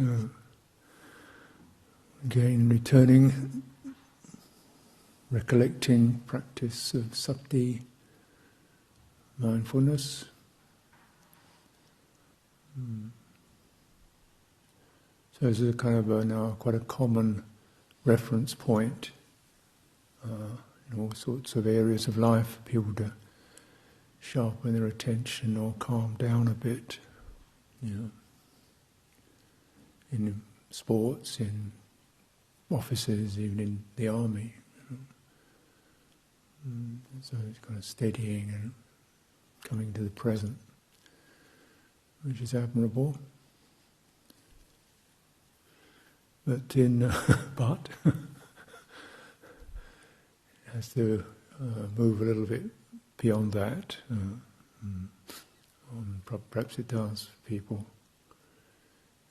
So, again, returning, recollecting practice of sati, mindfulness. So this is a kind of now quite a common reference point in all sorts of areas of life for people to sharpen their attention or calm down a bit, in sports, in offices, even in the army. So it's kind of steadying and coming to the present, which is admirable. But it has to move a little bit beyond that. Perhaps it does for people.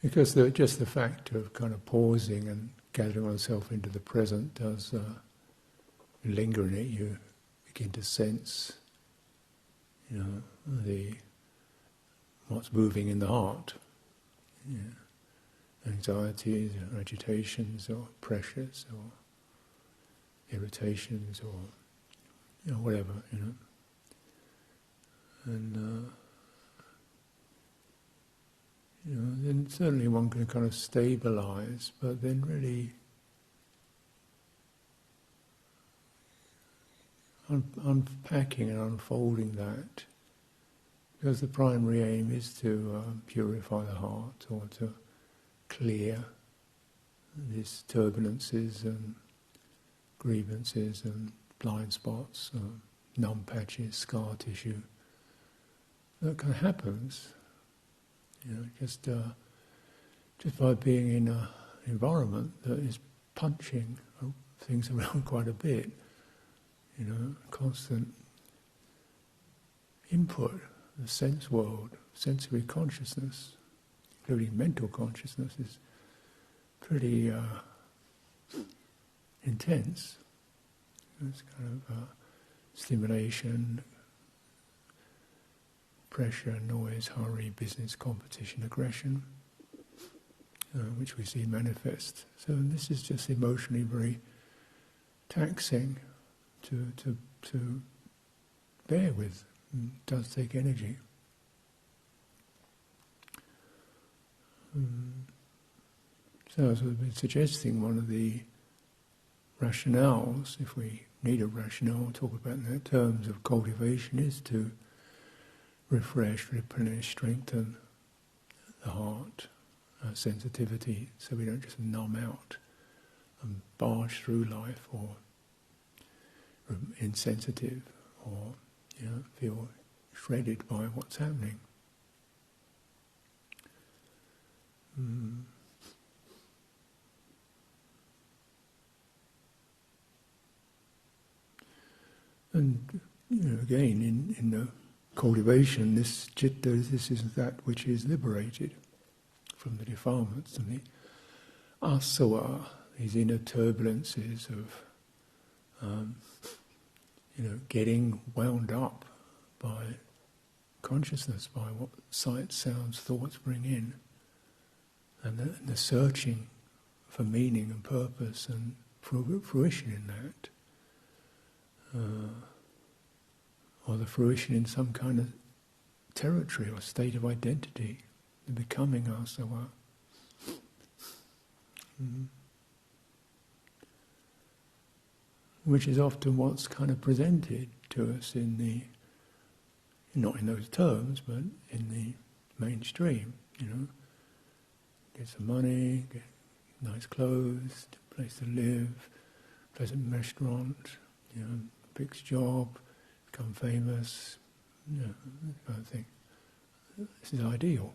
Because just the fact of kind of pausing and gathering oneself into the present does linger in it. You begin to sense, what's moving in the heart. Anxieties or agitations or pressures or irritations or whatever, and then certainly one can kind of stabilize, but then really unpacking and unfolding that, because the primary aim is to purify the heart, or to clear these turbulences and grievances and blind spots, numb patches, scar tissue. That kind of happens, just by being in an environment that is punching things around quite a bit. Constant input, the sense world, sensory consciousness, including mental consciousness, is pretty intense. It's kind of stimulation, pressure, noise, hurry, business, competition, aggression, which we see manifest. So this is just emotionally very taxing to bear with. It does take energy. So as I've been suggesting, one of the rationales, if we need a rationale, talk about in the terms of cultivation, is to refresh, replenish, strengthen the heart, sensitivity, so we don't just numb out and barge through life, or insensitive, or feel shredded by what's happening. And again, in the cultivation, this citta, this is that which is liberated from the defilements and the asava, these inner turbulences of getting wound up by consciousness, by what sights, sounds, thoughts bring in, and the searching for meaning and purpose and fruition in that. Or the fruition in some kind of territory or state of identity, the becoming asava. Which is often what's kind of presented to us not in those terms, but in the mainstream, Get some money, get nice clothes, place to live, pleasant restaurant, fixed job, become famous, that kind of thing. This is ideal.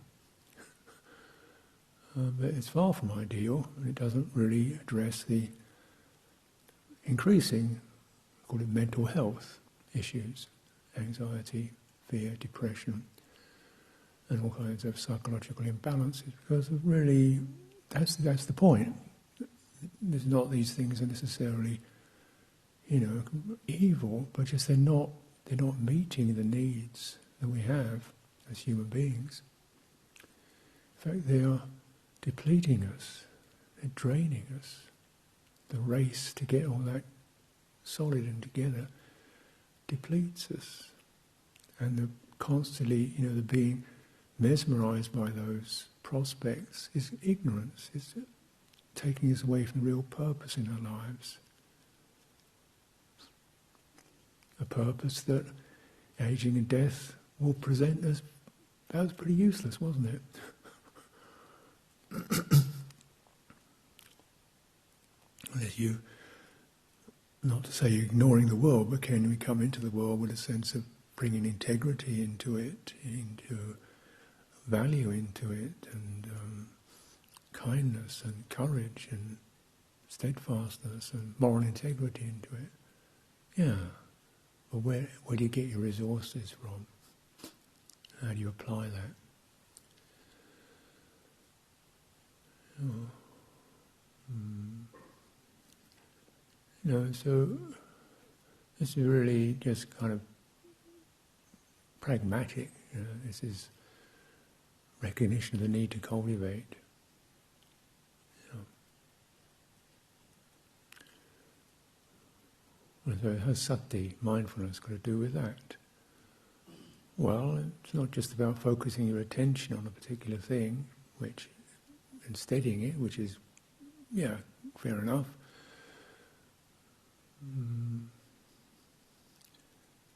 But it's far from ideal, and it doesn't really address the increasing, call it mental health issues, anxiety, fear, depression, and all kinds of psychological imbalances, because of really, that's the point. There's not these things are necessarily, evil, but just they're not meeting the needs that we have as human beings. In fact, they are depleting us, they're draining us. The race to get all that solid and together depletes us. And the constantly, the being mesmerized by those prospects is ignorance, is taking us away from the real purpose in our lives. A purpose that aging and death will present as, that was pretty useless, wasn't it? Unless you, not to say you're ignoring the world, but can we come into the world with a sense of bringing integrity into it, into value into it, and kindness and courage and steadfastness and moral integrity into it. Yeah, but where do you get your resources from? How do you apply that? So this is really just kind of pragmatic. This is recognition of the need to cultivate. And so has sati, mindfulness, got to do with that? Well, it's not just about focusing your attention on a particular thing, and steadying it, which is, fair enough.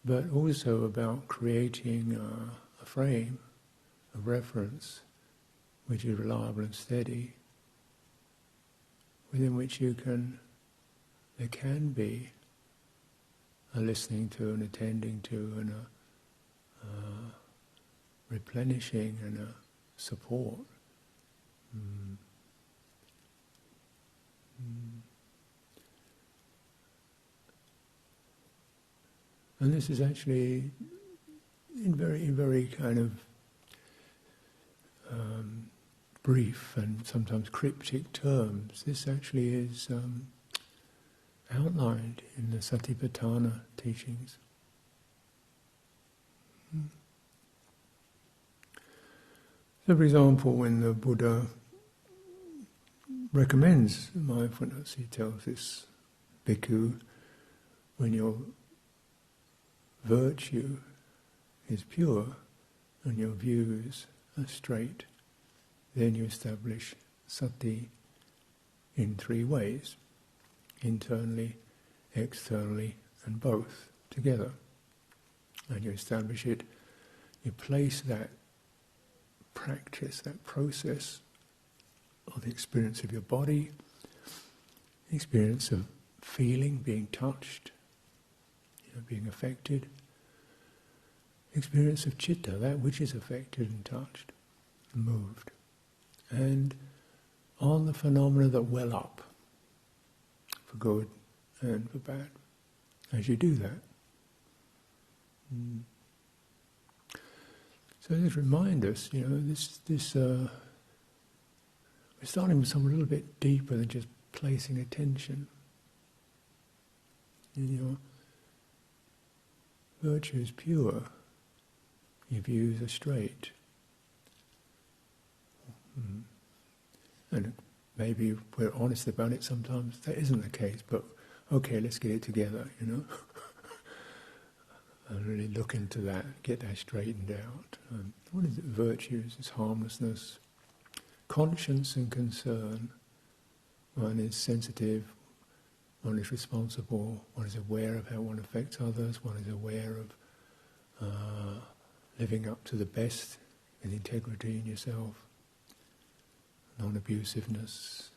But also about creating a frame of reference which is reliable and steady, within which there can be a listening to and attending to and a replenishing and a support. And this is actually in very kind of brief and sometimes cryptic terms. This actually is outlined in the Satipatthana teachings. So, for example, when the Buddha recommends mindfulness, he tells this bhikkhu, when your virtue is pure and your views are straight, then you establish sati in 3 ways: internally, externally, and both together. And you establish it, you place that practice, that process of the experience of your body, the experience of feeling, being touched, being affected, experience of citta, that which is affected and touched, and moved, and on the phenomena that well up, for good and for bad, as you do that. So this reminds us, we're starting with something a little bit deeper than just placing attention. Your virtue is pure, your views are straight. And maybe if we're honest about it, sometimes that isn't the case, but okay, let's get it together, and really look into that, get that straightened out. What is it? Virtues is harmlessness, conscience and concern. One is sensitive, one is responsible, one is aware of how one affects others, one is aware of living up to the best with integrity in yourself, non-abusiveness,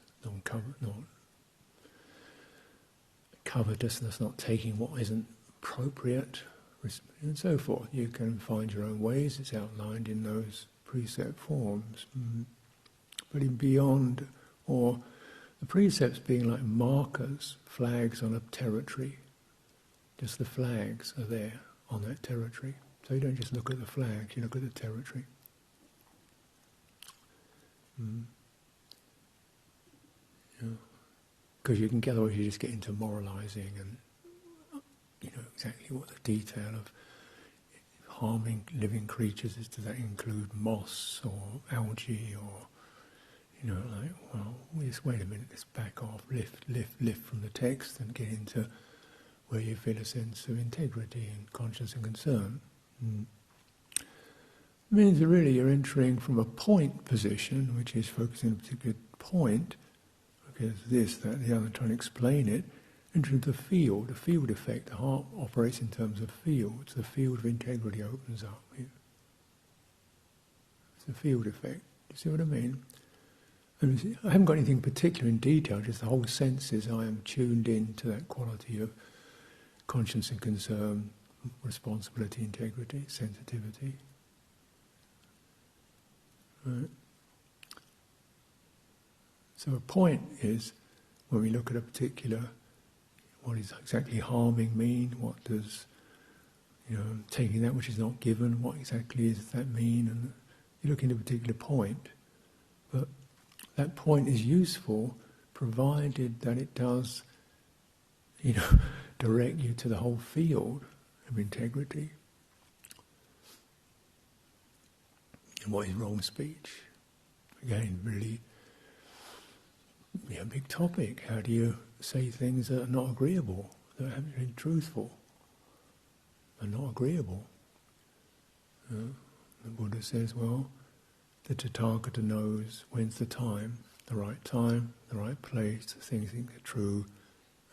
covetousness, not taking what isn't appropriate, and so forth. You can find your own ways, it's outlined in those precept forms. But in beyond, or the precepts being like markers, flags on a territory, just the flags are there on that territory. So you don't just look at the flags, you look at the territory. Because you can get, otherwise you just get into moralising and exactly what the detail of harming living creatures is. Does that include moss or algae or practice, wait a minute, let's back off, lift from the text and get into where you feel a sense of integrity and conscience and concern. It means that really you're entering from a point position, which is focusing on a particular point, because this, that, the other, trying to explain it, into the field effect. The heart operates in terms of fields. The field of integrity opens up. It's a field effect. You see what I mean? And I haven't got anything particular in detail, just the whole senses. I am tuned in to that quality of conscience and concern, responsibility, integrity, sensitivity. Right. So a point is when we look at a particular, what is exactly harming mean? What does, taking that which is not given, what exactly does that mean? And you look at a particular point, but that point is useful provided that it does, direct you to the whole field of integrity. And what is wrong speech? Again, really, a big topic. How do you say things that are not agreeable, that haven't been truthful, and not agreeable? The Buddha says, well, the Tathagata knows when's the right place, the things that are true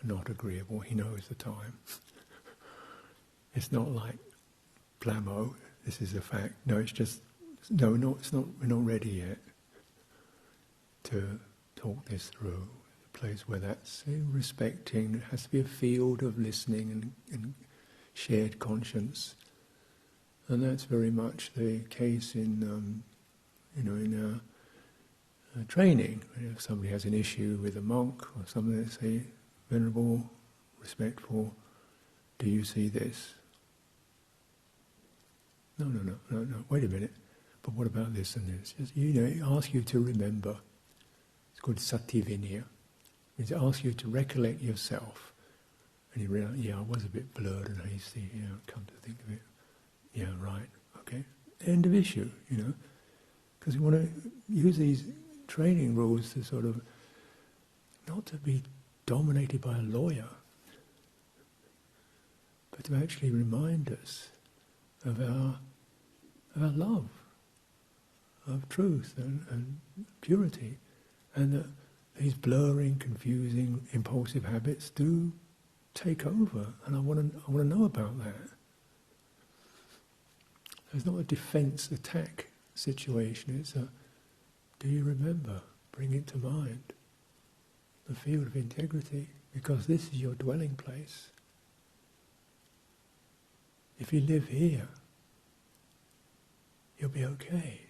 and not agreeable. He knows the time. It's not like blammo, this is a fact. No, it's just, no, it's not, we're not ready yet to talk this through. A place where that's respecting, it has to be a field of listening and shared conscience. And that's very much the case in our training. If somebody has an issue with a monk or something, they say, venerable, respectful, do you see this? No, wait a minute. But what about this and this? Just, it asks you to remember. It's called Cittaviveka. It means it asks you to recollect yourself. And you realize, I was a bit blurred and hasty, come to think of it. Yeah, right, okay. End of issue, Because we want to use these training rules to sort of, not to be dominated by a lawyer, but to actually remind us of our love, of truth and purity, and that these blurring, confusing, impulsive habits do take over, and I want to know about that. It's not a defense attack situation, it's a, do you remember? Bring it to mind. The field of integrity, because this is your dwelling place. If you live here, you'll be okay.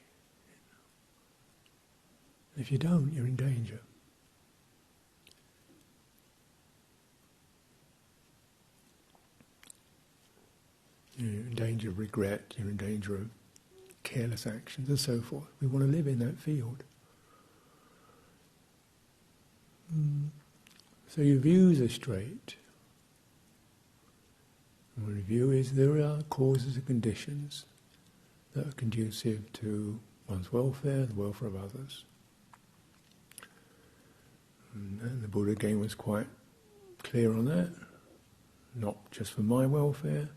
If you don't, you're in danger. You're in danger of regret, you're in danger of careless actions and so forth. We want to live in that field. So your views are straight. And the view is there are causes and conditions that are conducive to one's welfare, the welfare of others. And the Buddha again was quite clear on that. Not just for my welfare,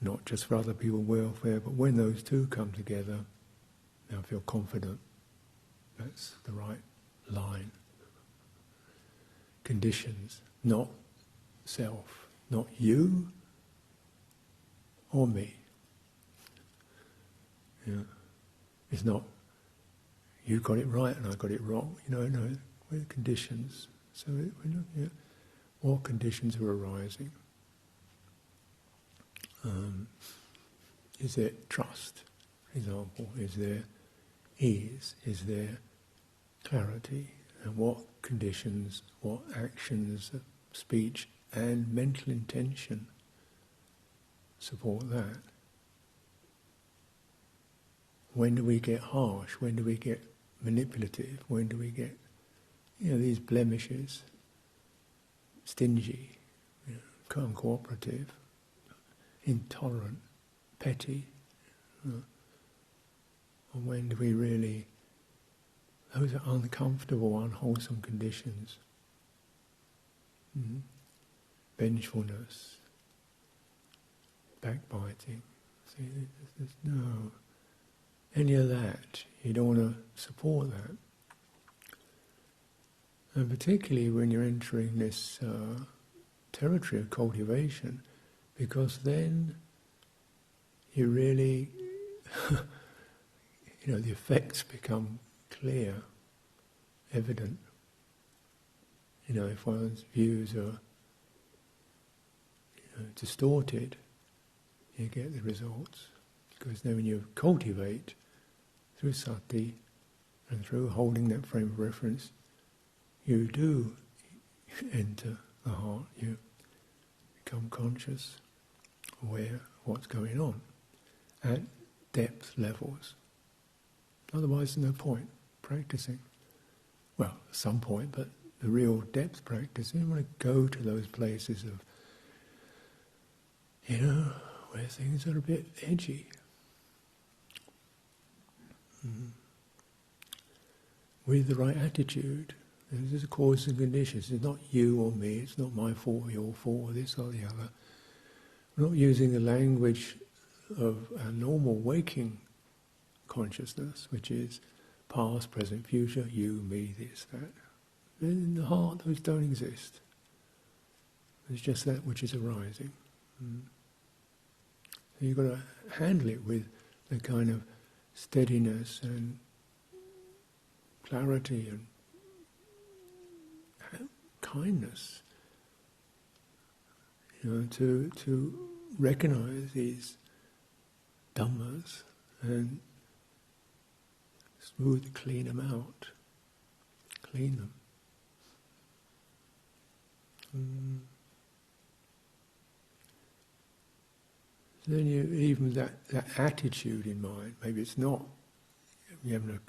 not just for other people's welfare, but when those two come together, I feel confident that's the right line. Conditions, not self, not you or me. It's not you got it right and I got it wrong. No, we're conditions. So we're looking at what conditions are arising. Is there trust, for example? Is there ease? Is there clarity? And what conditions, what actions of speech and mental intention support that? When do we get harsh? When do we get manipulative? When do we get, these blemishes? Stingy, uncooperative, intolerant, petty. Or when do we really those are uncomfortable, unwholesome conditions. Vengefulness, backbiting. See, there's no any of that. You don't want to support that. And particularly when you're entering this territory of cultivation, because then you really, the effects become clear, evident. If one's views are distorted, you get the results. Because then when you cultivate through sati and through holding that frame of reference, you do enter the heart, you become conscious, aware of what's going on at depth levels. Otherwise there's no point practicing. Well, at some point, but the real depth practice, you want to go to those places of, where things are a bit edgy. With the right attitude. This is the causes and conditions. It's not you or me, it's not my fault or your fault or this or the other. We're not using the language of our normal waking consciousness, which is past, present, future, you, me, this, that. In the heart, those don't exist. It's just that which is arising. So you've got to handle it with the kind of steadiness and clarity and kindness, to recognize these Dhammas and smooth, clean them out, clean them. So then even that attitude in mind, maybe it's not, you haven't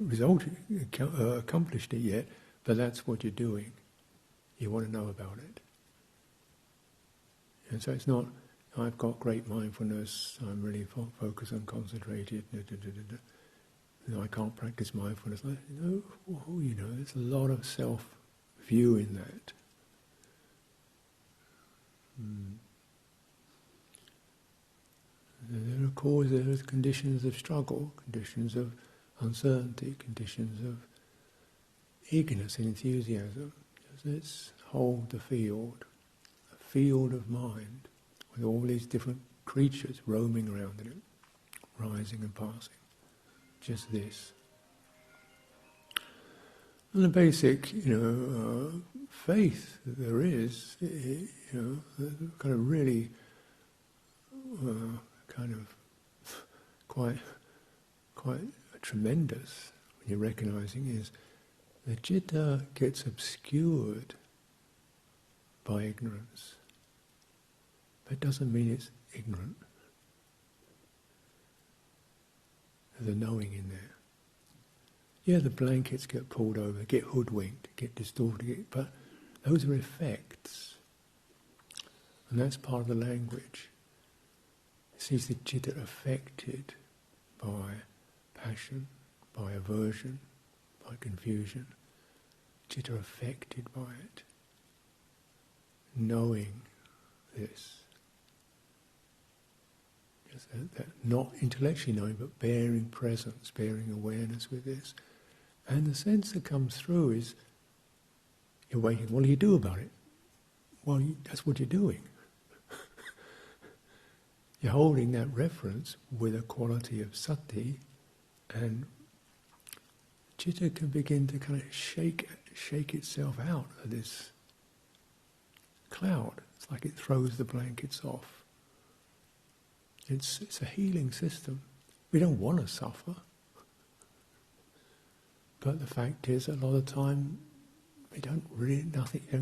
accomplished it yet, but that's what you're doing. You want to know about it. And so it's not, I've got great mindfulness, I'm really focused and concentrated, I can't practice mindfulness. There's a lot of self-view in that. There are causes, there's conditions of struggle, conditions of uncertainty, conditions of eagerness and enthusiasm. Let's hold the field, a field of mind, with all these different creatures roaming around in it, rising and passing. Just this. And the basic, faith that there is, kind of really, quite tremendous when you're recognizing is the citta gets obscured by ignorance. But it doesn't mean it's ignorant. There's a knowing in there. Yeah, the blankets get pulled over, get hoodwinked, get distorted, but those are effects. And that's part of the language. It sees the citta affected by passion, by aversion, by confusion. Citta affected by it. Knowing this. Just that not intellectually knowing, but bearing presence, bearing awareness with this. And the sense that comes through is, you're waiting, what do you do about it? Well, that's what you're doing. You're holding that reference with a quality of sati, and citta can begin to kind of shake itself out of this cloud. It's like it throws the blankets off. It's a healing system. We don't want to suffer. But the fact is, a lot of the time, we don't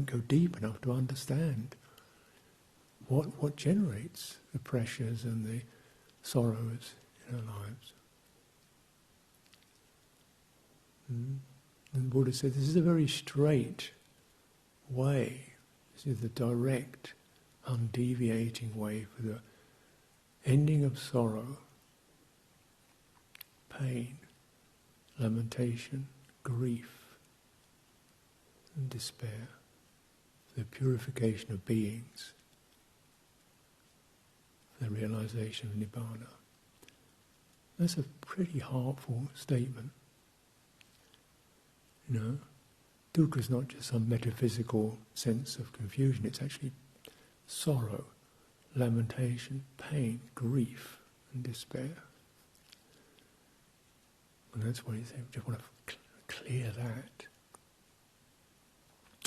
go deep enough to understand what generates the pressures and the sorrows in our lives. And the Buddha said, this is a very straight way. This is the direct, undeviating way for the ending of sorrow, pain, lamentation, grief and despair, the purification of beings, the realization of Nibbana. That's a pretty heartful statement. Dukkha is not just some metaphysical sense of confusion, it's actually sorrow, lamentation, pain, grief and despair. And that's why you say, we just want to clear that.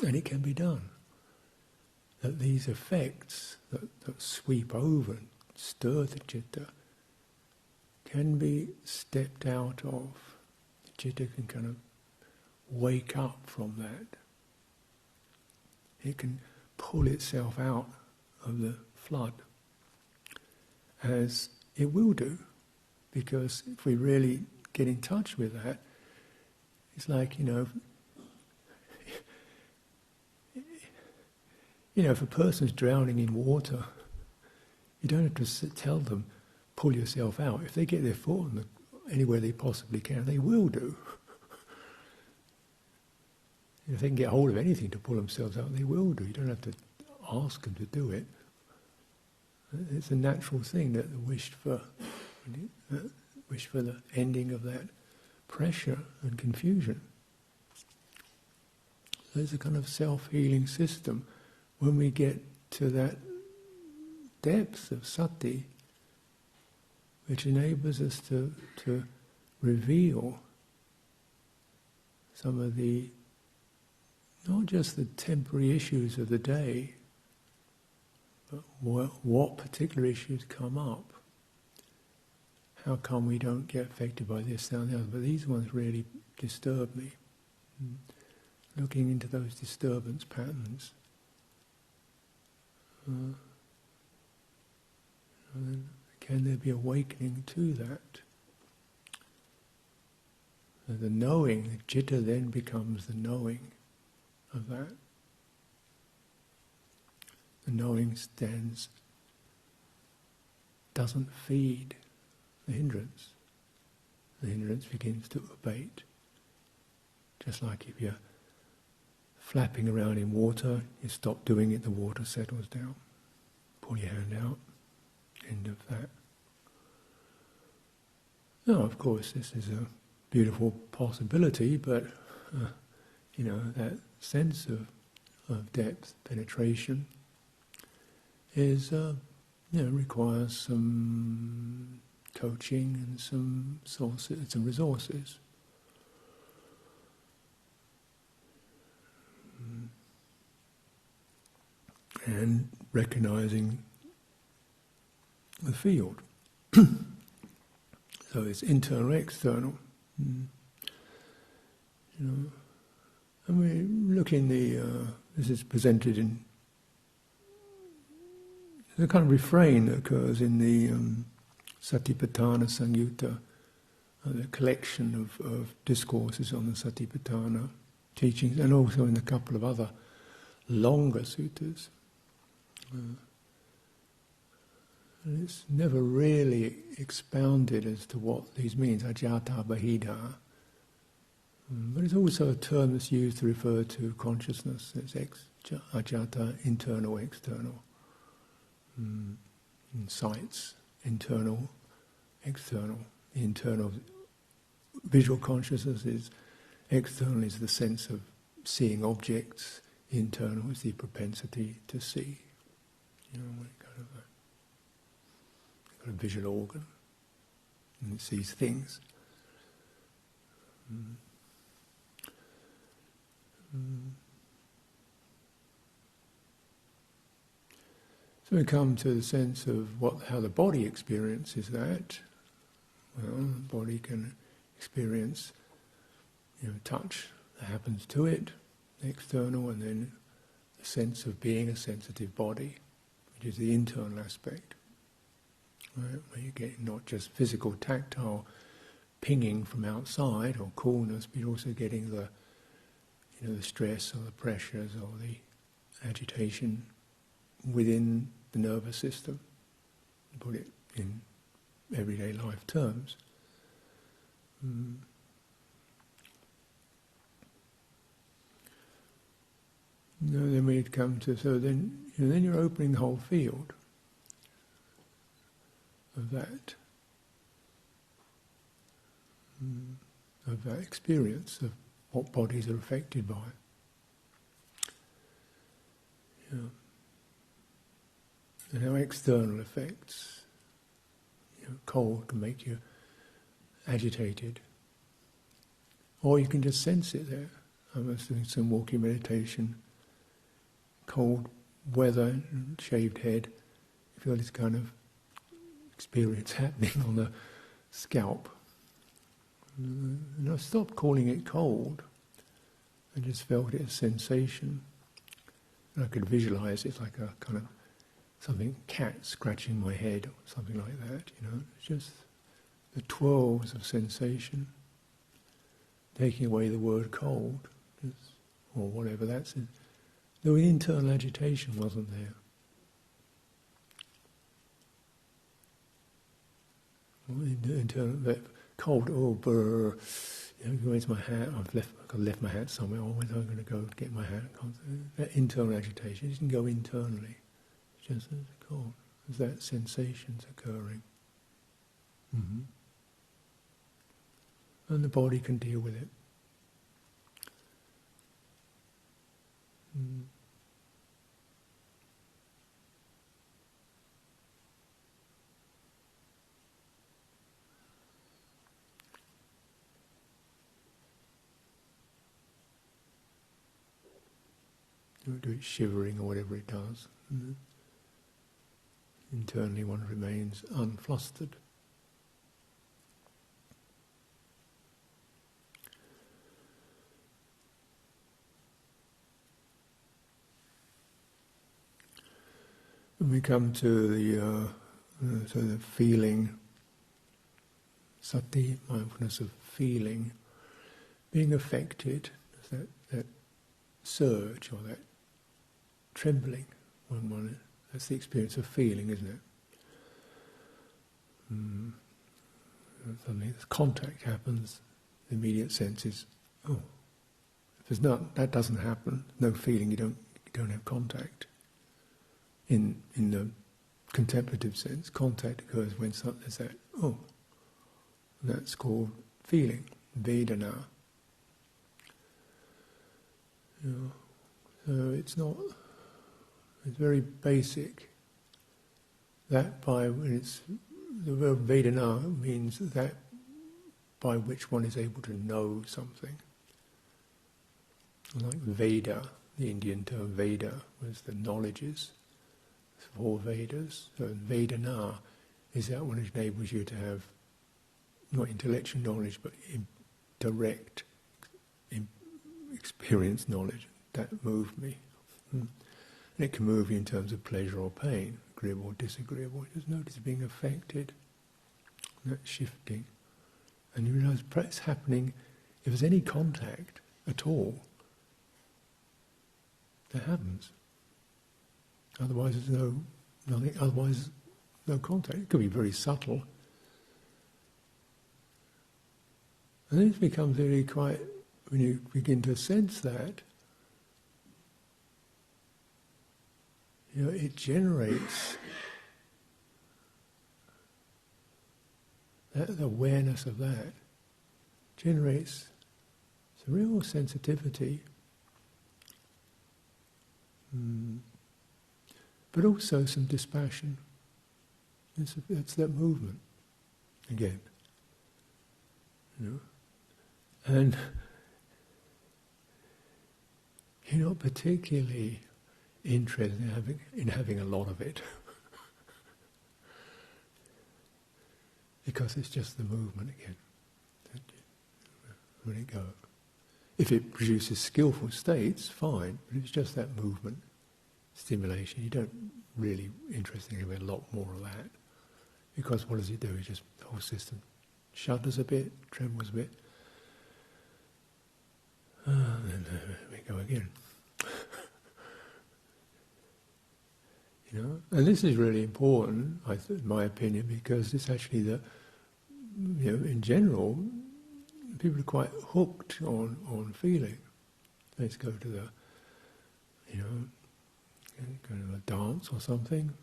And it can be done. That these effects that sweep over and stir the citta can be stepped out of. The citta can kind of wake up from that. It can pull itself out of the flood, as it will do, because if we really get in touch with that, it's like, if a person's drowning in water, you don't have to tell them, pull yourself out. If they get their foot on anywhere they possibly can, they will do. If they can get hold of anything to pull themselves out, they will do. You don't have to ask them to do it. It's a natural thing that the wish for the ending of that pressure and confusion. There's a kind of self-healing system. When we get to that depth of sati, which enables us to reveal some of the, not just the temporary issues of the day, but what particular issues come up. How come we don't get affected by this, that and the other? But these ones really disturb me. Looking into those disturbance patterns. Can there be awakening to that? And the knowing, the citta then becomes the knowing of that. The knowing doesn't feed the hindrance. The hindrance begins to abate. Just like if you're flapping around in water, you stop doing it, the water settles down. Pull your hand out, end of that. Now, of course, this is a beautiful possibility, but that sense of depth, penetration, is requires some coaching and some sources, some resources. And recognizing the field. So it's internal, external. And we look in this is presented in the kind of refrain that occurs in the Satipatthana Samyutta, the collection of discourses on the Satipatthana teachings, and also in a couple of other longer suttas. And it's never really expounded as to what these means, ajata bahida. But it's also a term that's used to refer to consciousness. It's ajata, internal, external. Sights, internal, external. The internal visual consciousness is, external is the sense of seeing objects, internal is the propensity to see. Got a visual organ, and it sees things. So we come to the sense of how the body experiences that. Well, the body can experience, touch that happens to it, external, and then the sense of being a sensitive body, which is the internal aspect. Right, where you get not just physical, tactile pinging from outside or coolness, but you're also getting the stress or the pressures or the agitation within the nervous system. Put it in everyday life terms. then we'd come to, so then, then you're opening the whole field of that experience of what bodies are affected by. And how external effects, cold can make you agitated. Or you can just sense it there. I was doing some walking meditation, cold weather, shaved head. You feel this kind of experience happening on the scalp. And I stopped calling it cold. I just felt it as sensation. And I could visualize it like a kind of something, cat scratching my head or something like that, It's just the twirls of sensation, taking away the word cold, or whatever that's in. Though internal agitation wasn't there. Internal, cold, brr, where's my hat? I've left my hat somewhere. Oh, where's I going to go get my hat? That internal agitation, it didn't go internally. It's just cold. There's that sensations occurring. And the body can deal with it. Do it shivering or whatever it does. Internally one remains unflustered. When we come to the feeling, sati, mindfulness of feeling, being affected, that surge or that trembling, that's the experience of feeling, isn't it? Suddenly this contact happens, the immediate sense is, if there's not, that doesn't happen, no feeling, you don't have contact. In the contemplative sense, contact occurs when there's that, and that's called feeling, Vedana. So it's very basic. That the word Vedana means that by which one is able to know something. Like Veda, the Indian term Veda was the knowledges, 4 Vedas. So Vedana is that one which enables you to have not intellectual knowledge but direct experience knowledge. That moved me. And it can move you in terms of pleasure or pain, agreeable or disagreeable. Just notice being affected, that shifting. And you realise it's happening, if there's any contact at all, that happens. Otherwise there's nothing, otherwise no contact. It could be very subtle. And then it becomes really quite, when you begin to sense that, it generates that awareness of that, generates some real sensitivity, but also some dispassion. It's that movement again, and you're not particularly interested in having a lot of it, because it's just the movement again. Let it go. If it produces skillful states, fine, but it's just that movement, stimulation. You don't really interested in having a lot more of that, because what does it do? It just, the whole system shudders a bit, trembles a bit. Then we go again. And this is really important, in my opinion, because it's actually in general, people are quite hooked on feeling. Let's go to go to a dance or something,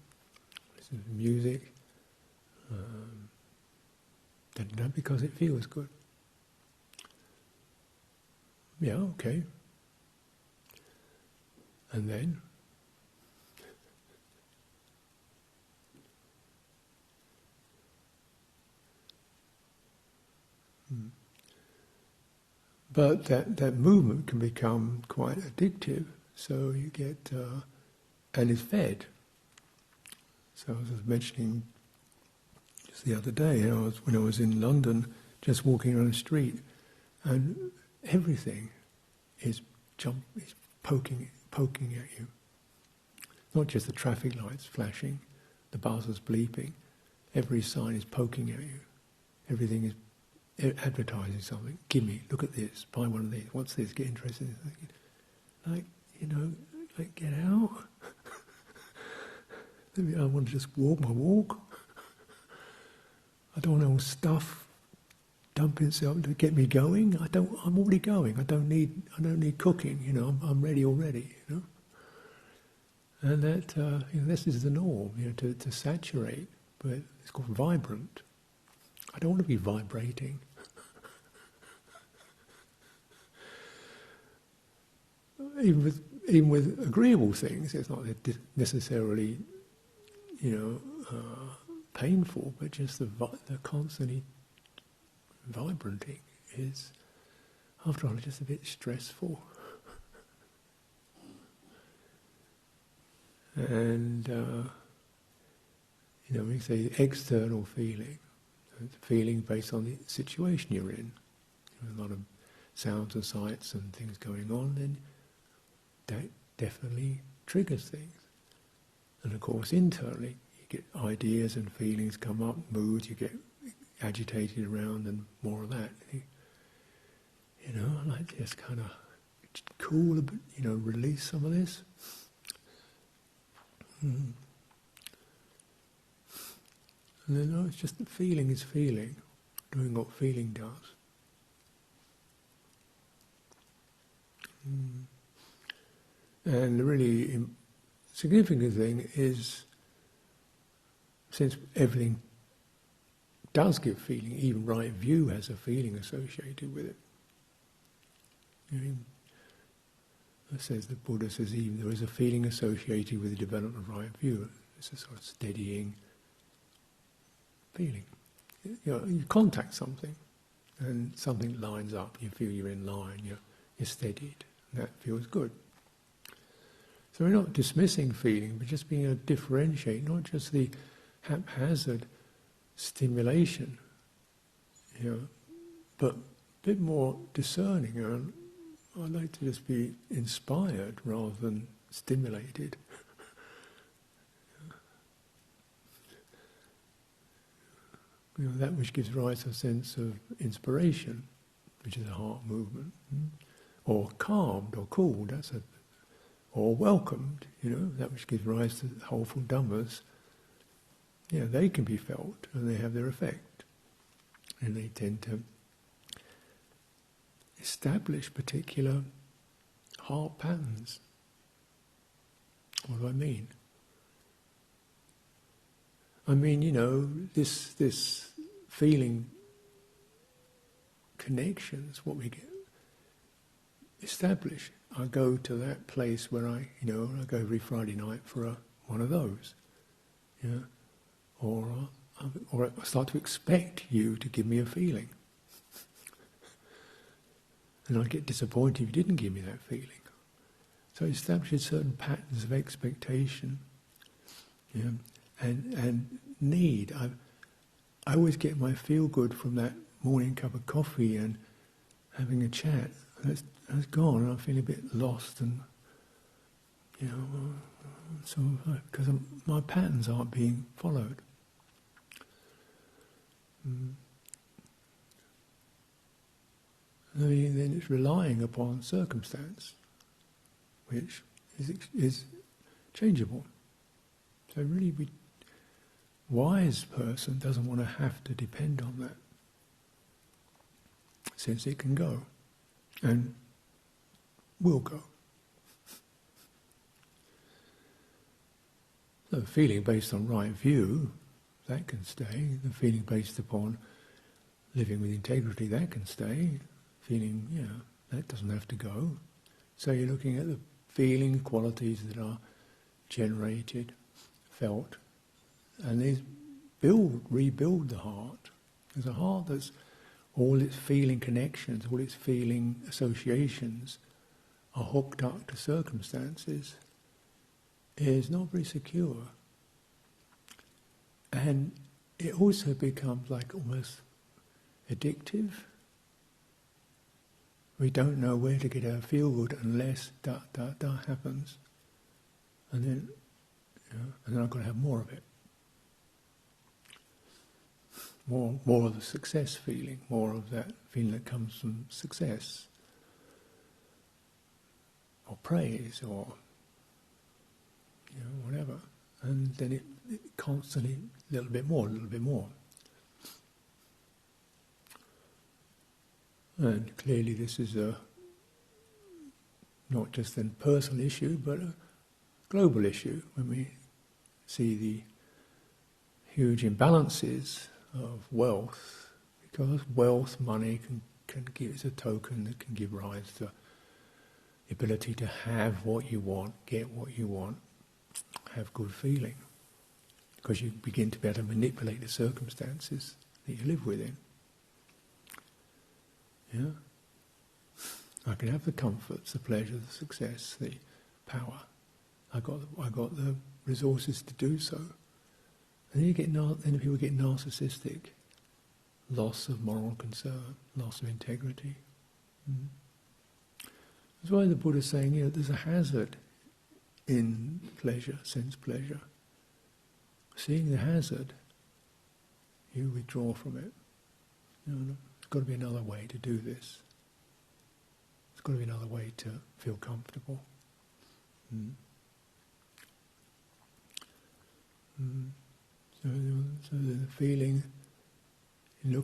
listen to music, because it feels good. Yeah, okay. And then? But that movement can become quite addictive, so you get, and is fed. So I was mentioning just the other day, when I was in London, just walking on the street, and everything is poking at you. Not just the traffic lights flashing, the buzzers bleeping, every sign is poking at you. Everything is advertising something. Give me, look at this, buy one of these, what's this, get interested in this. Like get out. I want to just walk my walk. I don't want all stuff dump itself to get me going. I'm already going. I don't need cooking, I'm ready already, And that this is the norm, to saturate, but it's called vibrant. I don't want to be vibrating. Even with agreeable things, it's not necessarily, painful, but just the constantly vibranting is, after all, just a bit stressful. And we say external feeling. It's feeling based on the situation you're in. A lot of sounds and sights and things going on, then that definitely triggers things. And of course, internally, you get ideas and feelings come up, moods, you get agitated around, and more of that. Like just kind of cool a bit, release some of this. And then, it's just that feeling is feeling, doing what feeling does. And the really significant thing is, since everything does give feeling, even right view has a feeling associated with it. It says, the Buddha says, even there is a feeling associated with the development of right view. It's a sort of steadying feeling. You contact something, and something lines up. You feel you're in line. You're steadied. And that feels good. So we're not dismissing feeling, but just being able to differentiate, not just the haphazard stimulation, but a bit more discerning. And I'd like to just be inspired rather than stimulated. That which gives rise to a sense of inspiration, which is a heart movement, or calmed or cooled, or welcomed, that which gives rise to wholeful Dhammas. They can be felt and they have their effect, and they tend to establish particular heart patterns. What do I mean? I mean, this feeling connections, what we get established. I go to that place where I go every Friday night for one of those, or I start to expect you to give me a feeling, and I'd get disappointed if you didn't give me that feeling. So it establishes certain patterns of expectation, and need. I always get my feel good from that morning cup of coffee and having a chat. That's gone, and I feel a bit lost, and because my patterns aren't being followed. Then it's relying upon circumstance, which is changeable. So really, wise person doesn't want to have to depend on that, since it can go, and will go. The feeling based on right view, that can stay. The feeling based upon living with integrity, that can stay. Feeling, that doesn't have to go. So you're looking at the feeling qualities that are generated, felt, and these rebuild the heart. There's a heart that's all its feeling connections, all its feeling associations are hooked up to circumstances, is not very secure. And it also becomes like almost addictive. We don't know where to get our feel good unless happens. And then I've got to have more of it. More of the success feeling, more of that feeling that comes from success, or praise, or whatever. And then it constantly, a little bit more. And clearly this is not just a personal issue, but a global issue. When we see the huge imbalances of wealth, because wealth, money can give, it's a token that can give rise to the ability to have what you want, get what you want, have good feeling, because you begin to be able to manipulate the circumstances that you live within. Yeah, I can have the comforts, the pleasure, the success, the power. I got the resources to do so. And then people get narcissistic, loss of moral concern, loss of integrity. That's why the Buddha is saying, there's a hazard in pleasure, sense pleasure. Seeing the hazard, you withdraw from it. There's got to be another way to do this. There's got to be another way to feel comfortable. So the feeling,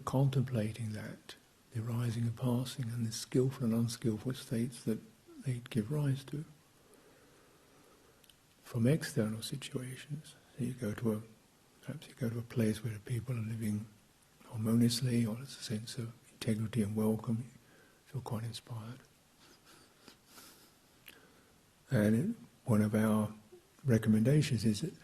contemplating that, the arising and passing, and the skillful and unskillful states that they give rise to, from external situations. So perhaps you go to a place where people are living harmoniously, or there's a sense of integrity and welcome, you feel quite inspired. And one of our recommendations is that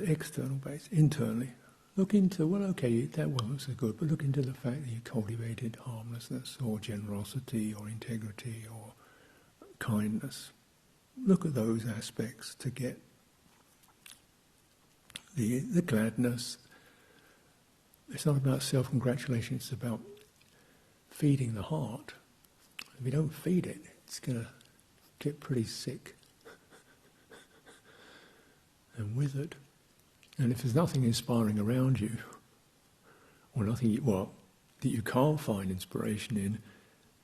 external base, internally, look into, that wasn't so good, but look into the fact that you cultivated harmlessness, or generosity, or integrity, or kindness. Look at those aspects to get the gladness. It's not about self-congratulation, it's about feeding the heart. If you don't feed it, it's going to get pretty sick and withered. And if there's nothing inspiring around you, or nothing that you can't find inspiration in,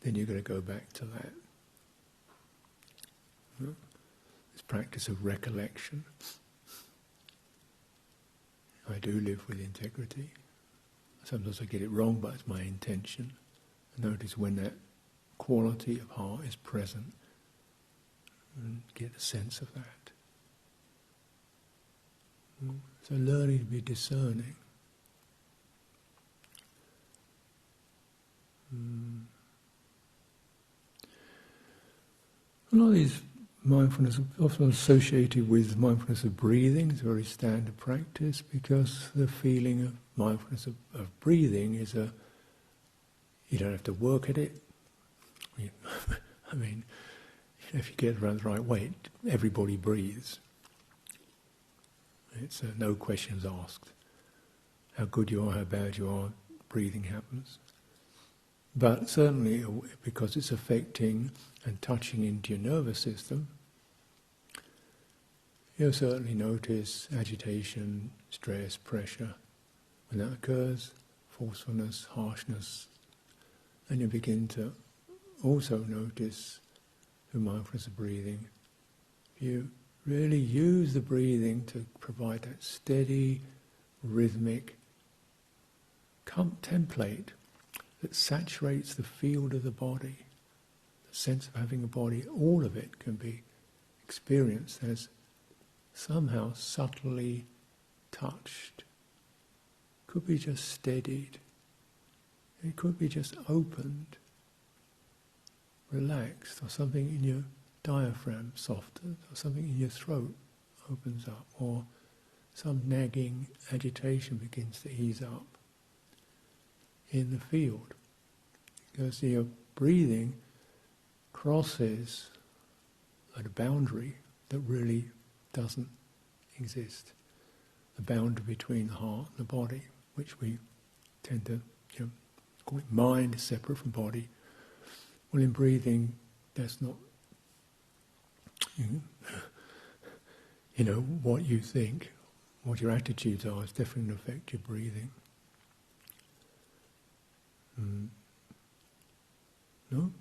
then you're going to go back to that. This practice of recollection. I do live with integrity. Sometimes I get it wrong, but it's my intention. Notice when that quality of heart is present, and get a sense of that. So learning to be discerning. A lot of these mindfulness often associated with mindfulness of breathing. It's a very standard practice, because the feeling of mindfulness of breathing is you don't have to work at it. I mean, if you get around the right way, everybody breathes. It's no questions asked. How good you are, how bad you are, breathing happens. But certainly, because it's affecting and touching into your nervous system, you'll certainly notice agitation, stress, pressure. When that occurs, forcefulness, harshness, and you begin to also notice through mindfulness of breathing, you really use the breathing to provide that steady, rhythmic template that saturates the field of the body. The sense of having a body, all of it can be experienced as somehow subtly touched. Could be just steadied. It could be just opened, relaxed, or something in your diaphragm softened, or something in your throat opens up, or some nagging agitation begins to ease up in the field. Because your breathing crosses at a boundary that really doesn't exist. The boundary between the heart and the body, which we tend to call it mind is separate from body. Well, in breathing, that's not, what you think, what your attitudes are, is definitely going to affect your breathing. No?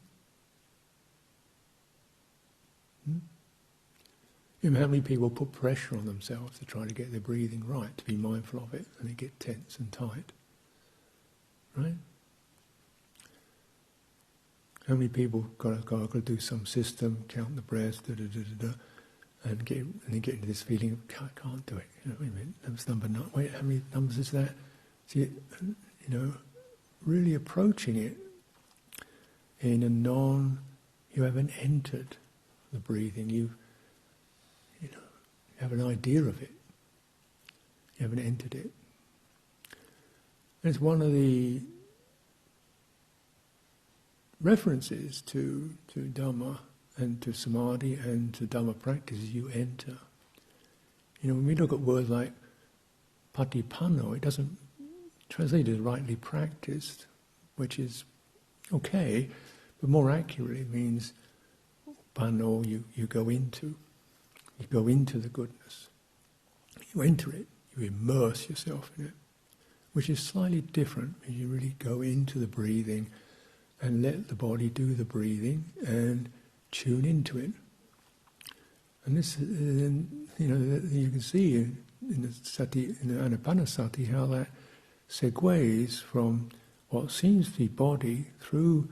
How many people put pressure on themselves to try to get their breathing right, to be mindful of it, and they get tense and tight? Right? How many people got to do some system, count the breaths, and get into this feeling of can't do it. Wait a minute, that's number 9. Wait, how many numbers is that? See, really approaching it in a you haven't entered the breathing. You have an idea of it. You haven't entered it. And it's one of the references to Dhamma and to Samadhi and to Dhamma practices you enter. When we look at words like patipanno, it doesn't translate as rightly practiced, which is okay, but more accurately means panno, you go into. You go into the goodness. You enter it, you immerse yourself in it, which is slightly different. You really go into the breathing and let the body do the breathing and tune into it. And this, you can see in the Anapanasati how that segues from what seems to be body through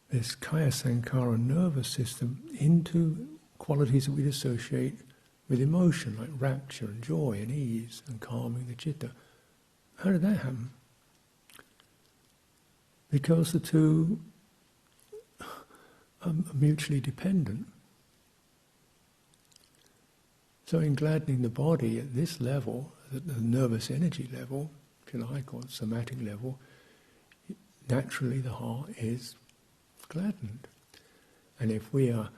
this kaya sankara nervous system into qualities that we'd associate with emotion, like rapture and joy and ease and calming the citta. How did that happen? Because the two are mutually dependent. So in gladdening the body at this level, at the nervous energy level, if you like, or somatic level, naturally the heart is gladdened. And if we are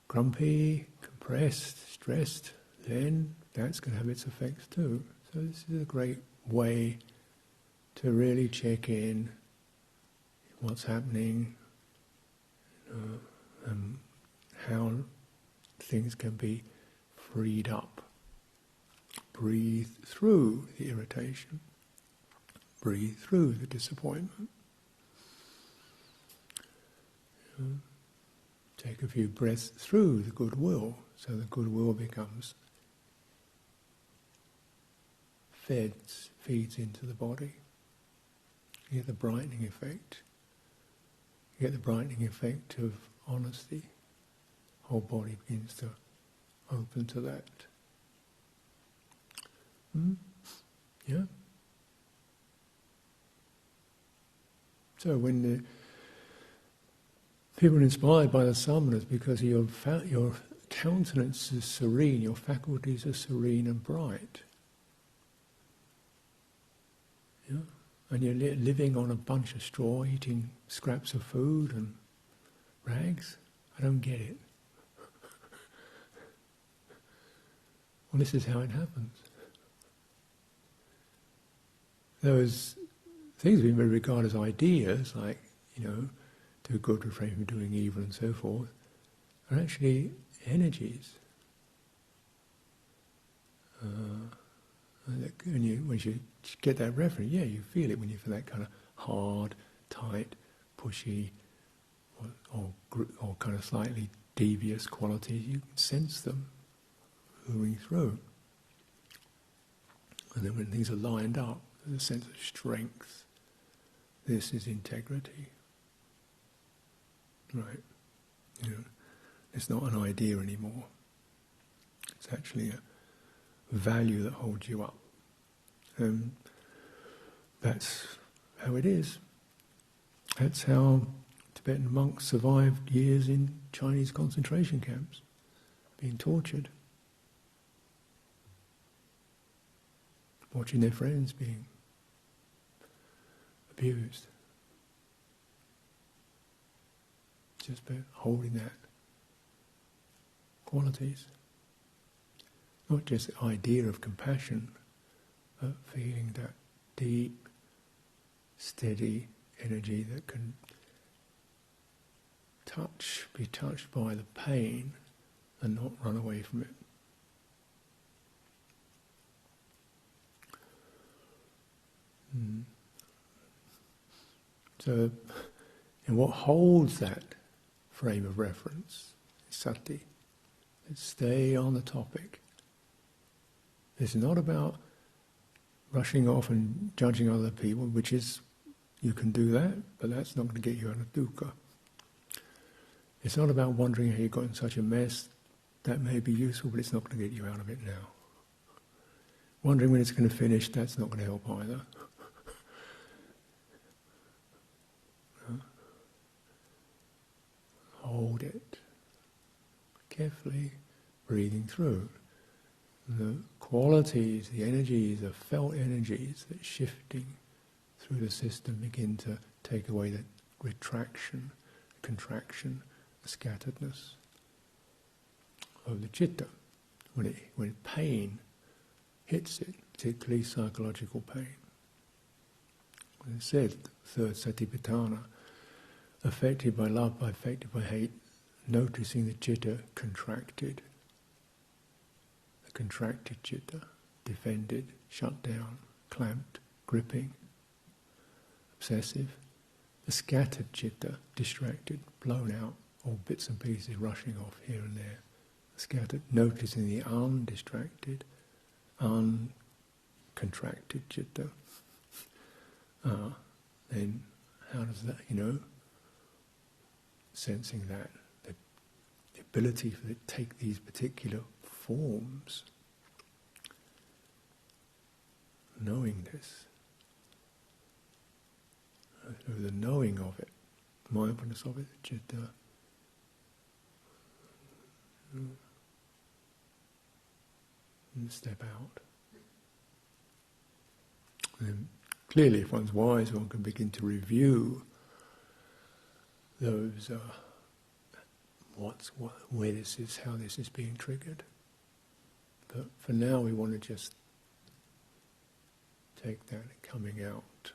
grumpy, compressed, stressed, then that's going to have its effects too. So this is a great way to really check in what's happening, and how things can be freed up. Breathe through the irritation. Breathe through the disappointment. Take a few breaths through the goodwill, so the goodwill becomes feeds into the body. You get the brightening effect. You get the brightening effect of honesty. Whole body begins to open to that. Yeah? So when the people are inspired by the samanas because your countenance is serene, your faculties are serene and bright. Yeah? And you're living on a bunch of straw, eating scraps of food and rags. I don't get it. Well, this is how it happens. Those things we may regard as ideas, like, do good, refrain from doing evil and so forth, are actually energies. Once you get that reference, you feel it when you feel that kind of hard, tight, pushy, or kind of slightly devious qualities. You can sense them moving through. And then when things are lined up, there's a sense of strength. This is integrity. Right? It's not an idea anymore. It's actually value that holds you up. And that's how it is. That's how Tibetan monks survived years in Chinese concentration camps, being tortured, watching their friends being abused. Just about holding that qualities. Not just the idea of compassion, but feeling that deep, steady energy that can be touched by the pain and not run away from it. So, and what holds that frame of reference is sati. Let's stay on the topic. It's not about rushing off and judging other people, which is, you can do that, but that's not going to get you out of dukkha. It's not about wondering how you got in such a mess. That may be useful, but it's not going to get you out of it now. Wondering when it's going to finish, that's not going to help either. Hold it carefully, breathing through. The qualities, the energies, the felt energies that shifting through the system begin to take away the retraction, contraction, the scatteredness of the citta. When pain hits it, particularly psychological pain. When it said, third satipatthana, affected by love, affected by hate, noticing the citta contracted. The contracted citta, defended, shut down, clamped, gripping, obsessive. The scattered citta, distracted, blown out, all bits and pieces rushing off here and there. Scattered, noticing the undistracted, uncontracted citta. Then how does that, sensing that, the ability for it to take these particular forms, knowing this, through the knowing of it, mindfulness of it, citta, and step out. And clearly, if one's wise, one can begin to review those, where this is, how this is being triggered. But for now, we want to just take that coming out.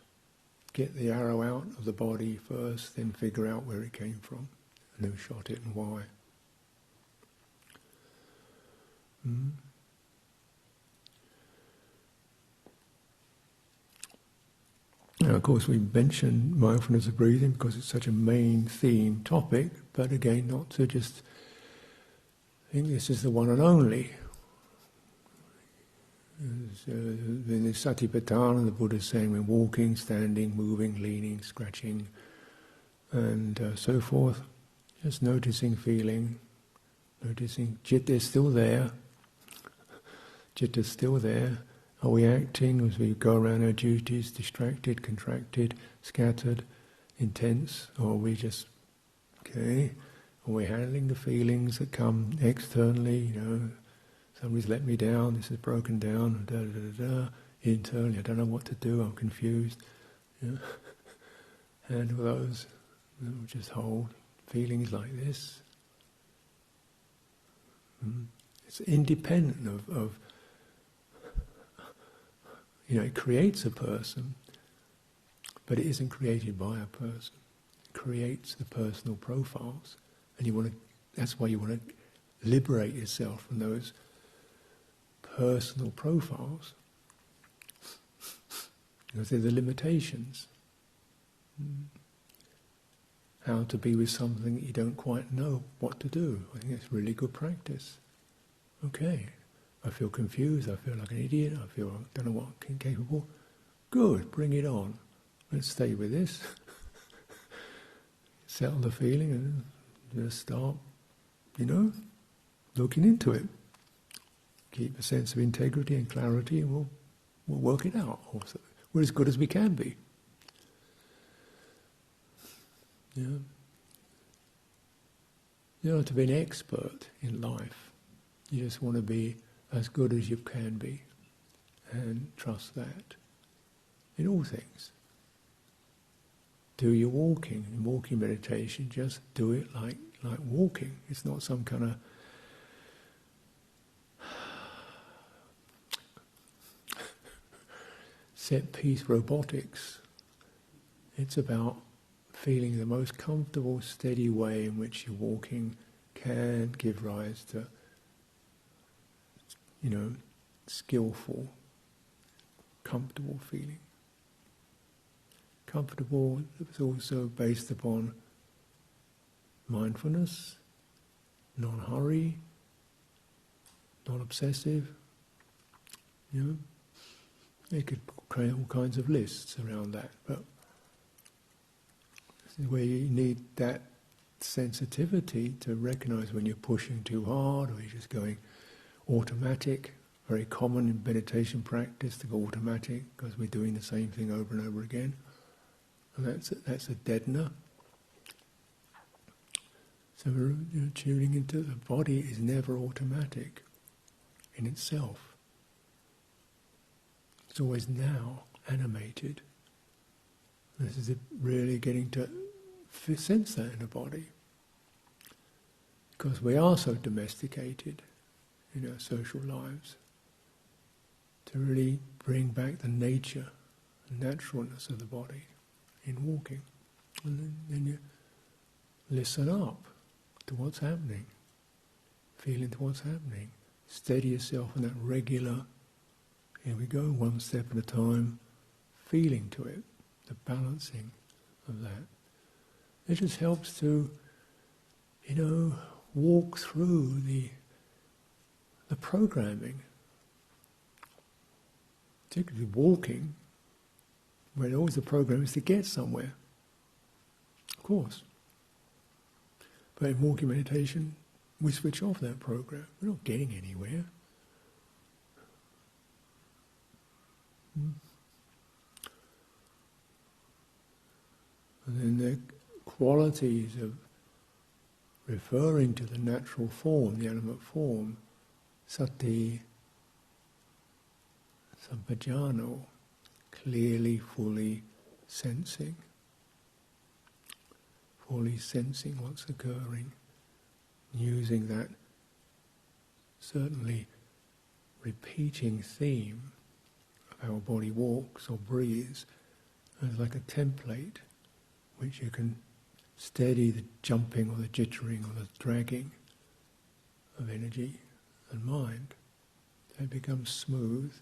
Get the arrow out of the body first, then figure out where it came from, and who shot it and why. Now, of course, we mention mindfulness of breathing because it's such a main theme topic, but again, not to just think this is the one and only. In the Satipatthana, the Buddha is saying when walking, standing, moving, leaning, scratching, and so forth, just noticing, feeling, noticing citta is still there. Citta is still there. Are we acting as we go around our duties, distracted, contracted, scattered, intense, or are we just, are we handling the feelings that come externally, somebody's let me down, this is broken down, internally, I don't know what to do, I'm confused. Handle those, just hold feelings like this. It's independent of it creates a person, but it isn't created by a person. It creates the personal profiles, and that's why you want to liberate yourself from those personal profiles, because they're the limitations. How to be with something that you don't quite know what to do. I think it's really good practice. Okay. I feel confused, I feel like an idiot, I don't know what I'm capable. Good, bring it on. Let's stay with this. Settle the feeling and just start, looking into it. keep a sense of integrity and clarity, and we'll work it out. Also, we're as good as we can be. Yeah. You don't have to be an expert in life. You just want to be as good as you can be, and trust that in all things. Do your walking, in walking meditation, just do it like walking. It's not some kind of set-piece robotics. It's about feeling the most comfortable, steady way in which your walking can give rise to, skillful, comfortable feeling. Comfortable is also based upon mindfulness, non-hurry, non-obsessive. They could create all kinds of lists around that, but this is where you need that sensitivity to recognize when you're pushing too hard or you're just going automatic. Very common in meditation practice to go automatic because we're doing the same thing over and over again. And that's a deadener. So we're tuning into the body is never automatic in itself. It's always now animated. This is really getting to sense that in the body. Because we are so domesticated in our social lives. To really bring back the nature, the naturalness of the body in walking. And then you listen up to what's happening, feel into what's happening, steady yourself in that regular, here we go, one step at a time, feeling to it, the balancing of that. It just helps to, walk through the programming. Particularly walking, where always the program is to get somewhere. Of course. But in walking meditation, we switch off that program. We're not getting anywhere. And then the qualities of referring to the natural form, the animate form, sati, sampajano, clearly, fully sensing what's occurring, using that certainly repeating theme of how a body walks or breathes as like a template which you can steady the jumping or the jittering or the dragging of energy and mind. It becomes smooth.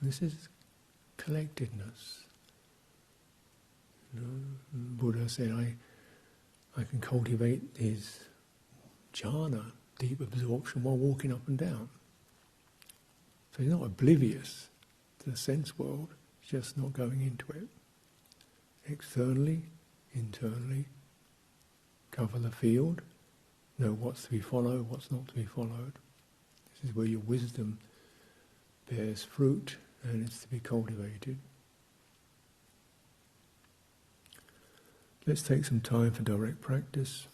This is collectedness. Buddha said, I can cultivate his jhana, deep absorption, while walking up and down. So he's not oblivious to the sense world, he's just not going into it. Externally, internally, cover the field, know what's to be followed, what's not to be followed. This is where your wisdom bears fruit and it's to be cultivated. Let's take some time for direct practice.